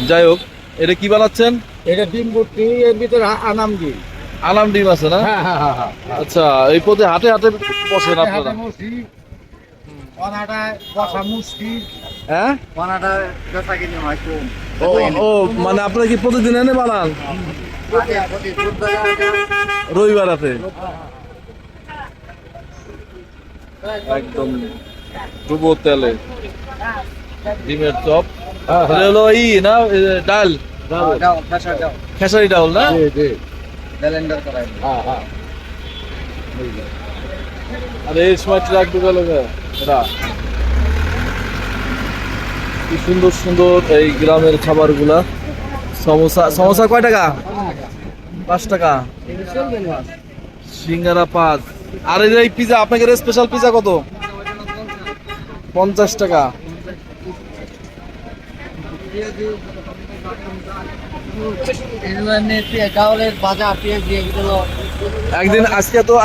যাই হোক, এটা কি বানাচ্ছেন? এটা ডিম ভর্তি, এর ভিতরে আনাম ডিম। আনাম ডিম আছে না? হ্যাঁ হ্যাঁ হ্যাঁ হ্যাঁ। আচ্ছা, এই পথে হাটে হাটে বসেন আপনারা? হ্যাঁ, ও মানে আপনারা কি প্রতিদিন এনে বানান? রবিবার হাটে একদম ডুবো তেলে ডিমের চপ। এটা হলো না ডাল, খেসারি ডাল না? আর এই সময় ট্রাক ঢুকে লোক কি সুন্দর সুন্দর এই গ্রামের খাবারগুলা। সমোসা, সমোসা কয় টাকা? 5 টাকা। সিঙ্গারা 5। আর এই পিজা, আপনাদের স্পেশাল পিজা কত? 50 টাকা। একদিন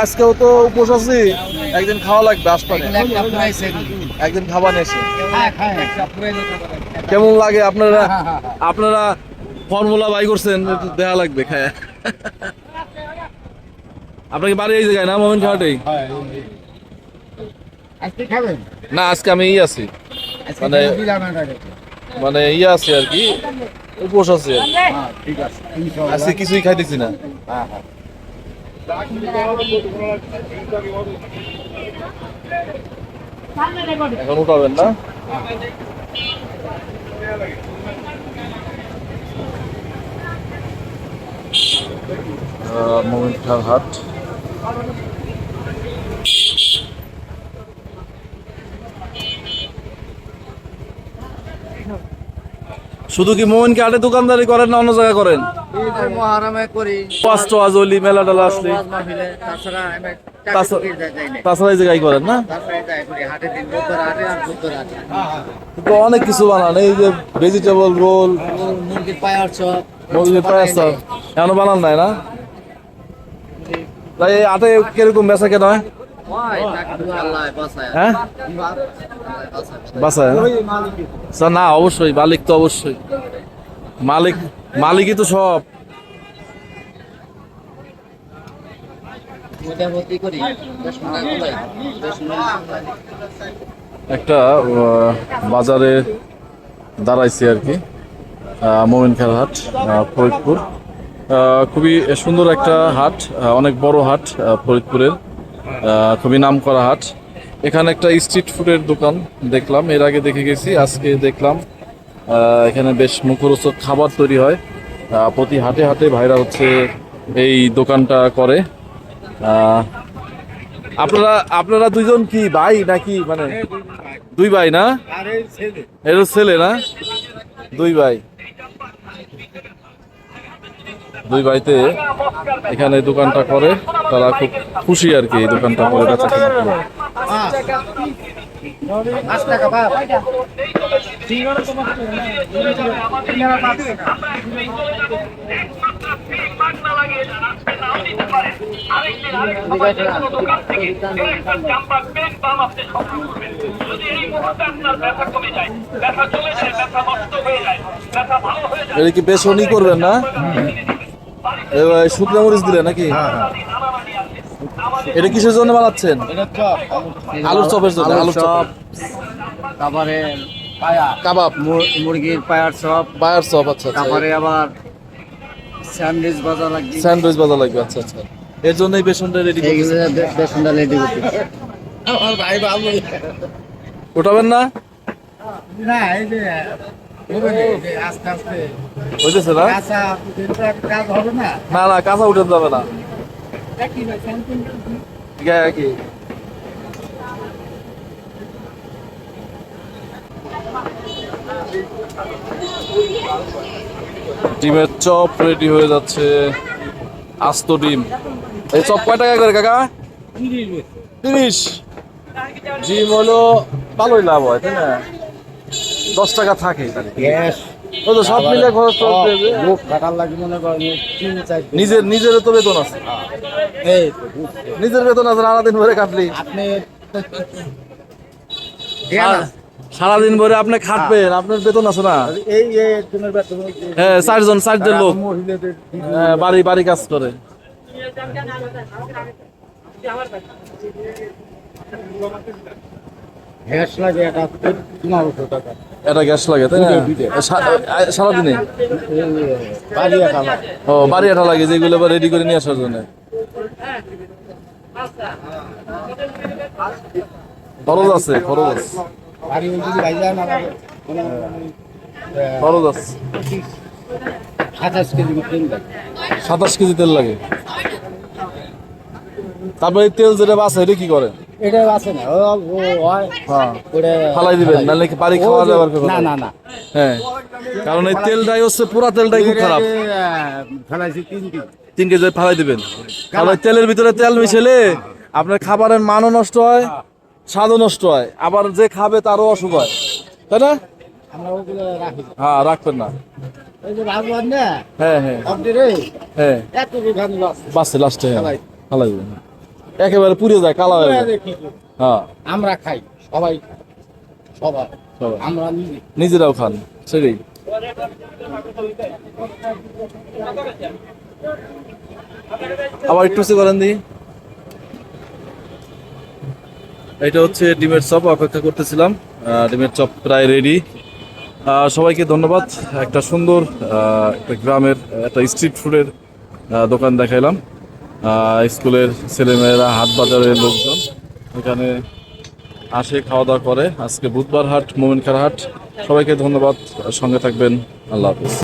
আজকেও তো উপোস আছি, একদিন খাওয়া লাগবে আসপানে, একদিন খাবার এসে। কেমন লাগে আপনারা ফর্মুলা বাই করছেন, দেয়া লাগবে খায়। আপনাকে বাড়ি এই জায়গায় না মোমেন খাওয়াটাই? না, আজকে আমি আছি, মানে আছি আর কি, উপোস আছে। আজকে কিছুই খাইতেছি না। এখন উঠাবেন না? মোমেন খাওয়ার হাট। শুধু কি মোমেনকে হাটে দোকানদারি করেন না অন্য জায়গায় করেন? মেলা টেলা আসলে তাছাড়া এই জায়গায় করেন না? অনেক কিছু বানান, এই যে ভেজিটেবল রোল, মুরগির পায়ার চপ এখনো বানান নাই না? তাই হাটে কিরকম বেচা কেনা হয়? হ্যাঁ, বাসায় না? অবশ্যই মালিক তো, অবশ্যই মালিকই তো সব। একটা বাজারে দাঁড়াইছি আর কি, মোমেন খাওয়ার হাট, ফরিদপুর। খুবই সুন্দর একটা হাট, অনেক বড় হাট ফরিদপুরের, খুবই নাম করা হাট। এখানে একটা স্ট্রিট ফুডের দোকান দেখলাম, এর আগে দেখে গেছি, আজকে দেখলাম এখানে বেশ মুখরোচক খাবার তৈরি হয়। প্রতি হাটে হাটে ভাইরা হচ্ছে এই দোকানটা করে। আপনারা দুইজন কি ভাই নাকি? মানে দুই ভাই না? এর ছেলে না? দুই ভাইতে এখানে দোকানটা করে, তারা খুব খুশি আর কি এই দোকানটা করে বেচা কেনা করে। এটা কি বেসনই করবেন না? শুকনো মরিচ দিলে নাকি? এটা কিসের জন্য বানাচ্ছেন? আলুর চপের জন্য। আলুর চপ, তারপরে কাবাব, মুরগির পায়ার চপ। আচ্ছা। তারপরে আবার স্যান্ডউইচ ভাজা লাগবে। আচ্ছা। এর জন্যই বেসনটা রেডি করতে। উঠাবেন না? না, এই যে আস্তে আস্তে হইতেছে না? কাজ হবে না। না, কাঁচা উঠে যাবে না। কি ডিমের চপ রেডি হয়ে যাচ্ছে, আস্ত ডিম। এই চপ কয় টাকা করে কাকা? 30। ডিম হলো ভালোই লাভ হয়, তাই না? 10 টাকা থাকে। ওই তো সব মিলে খরচ নিজের তো বেতন আছে, নিজের বেতন আছে, সারাদিন ভরে কাটলি সারাদিন ভরে আপনি খাটবেন, আপনার বেতন আছে না? এই তোমার বেতন হ্যাঁ, চারজন লোক মহিলাদের হ্যাঁ, বাড়ি বাড়ি কাজ করে। গ্যাস লাগে এটা 1500 টাকা এটা গ্যাস লাগে তাই না? দুইটা। সারাদিনে বাড়ি একটা লাগে। ও বাড়ি আঠা লাগে যেগুলো রেডি করে নিয়ে আসার জন্য। খরচ আছে, খরচ বাড়ি ওই যদি বাইরে না লাগে খরচ আছে। 27 কেজি মতন লাগে 27 কেজি তেল লাগে। তারপরে এই তেল যেটা বাঁচে এটা কি করে? এটা আছে না ও ও হয় হ্যাঁ, ওটা ফালাই দিবেন নাহলে কি বাড়ি খাওয়া দাওয়ার কি না না না হ্যাঁ, কারণ এই তেলটাই হচ্ছে পুরা তেলটাই খুব খারাপ। ফেলাইছি 3 কেজি 3 কেজি ফালাই দিবেন, কারণ ওই তেলের ভিতরে তেল মিশেলে আপনার খাবারের মানও নষ্ট হয়, স্বাদও নষ্ট হয়, আবার যে খাবে তারও অসুখ হয়, তাই না? আমরা ওগুলো রাখি হ্যাঁ, রাখবেন না। এই যে ভাজবান না হ্যাঁ হ্যাঁ আপনি রে হ্যাঁ, এত দোকান বাস বাসে লাস্টে ফালাই। ফালাই দিবেন, একেবারে পুড়ে যায়, কালা হয়ে যায়। হ্যাঁ, আমরা খাই সবাই সবাই সবাই। আমরা নিজে নিজেরাও খান, সেটাই। আবার একটু সে করেন দি। এটা হচ্ছে ডিমের চপ, অপেক্ষা করতেছিলাম। ডিমের চপ প্রায় রেডি। সবাইকে ধন্যবাদ। একটা সুন্দর একটা গ্রামের একটা স্ট্রিট ফুডের দোকান দেখাইলাম। স্কুলের ছেলেমেয়েরা, হাট বাজারের লোকজন এখানে আসে, খাওয়া দাওয়া করে। আজকে বুধবার হাট, মোমিনখার হাট। সবাইকে ধন্যবাদ, সঙ্গে থাকবেন। আল্লাহ হাফিজ।